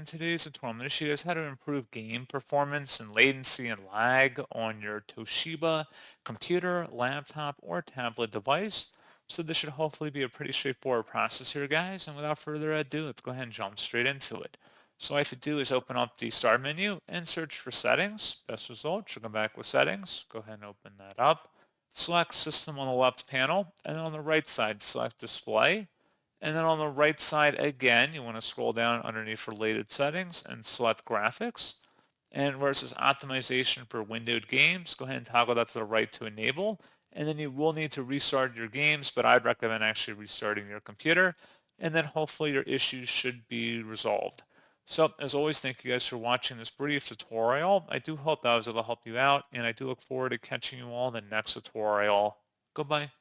in today's tutorial, I'm going to show you guys how to improve game performance and latency and lag on your Toshiba computer, laptop, or tablet device. So this should hopefully be a pretty straightforward process here, guys. And without further ado, let's go ahead and jump straight into it. So all you have to do is open up the Start menu and search for Settings. Best result should come back with Settings. Go ahead and open that up. Select System on the left panel, and then on the right side, select Display. And then on the right side again, you want to scroll down underneath related settings and select graphics. And where it says optimization for windowed games, go ahead and toggle that to the right to enable. And then you will need to restart your games, but I'd recommend actually restarting your computer. And then hopefully your issues should be resolved. So as always, thank you guys for watching this brief tutorial. I do hope that I was able to help you out, and I do look forward to catching you all in the next tutorial. Goodbye.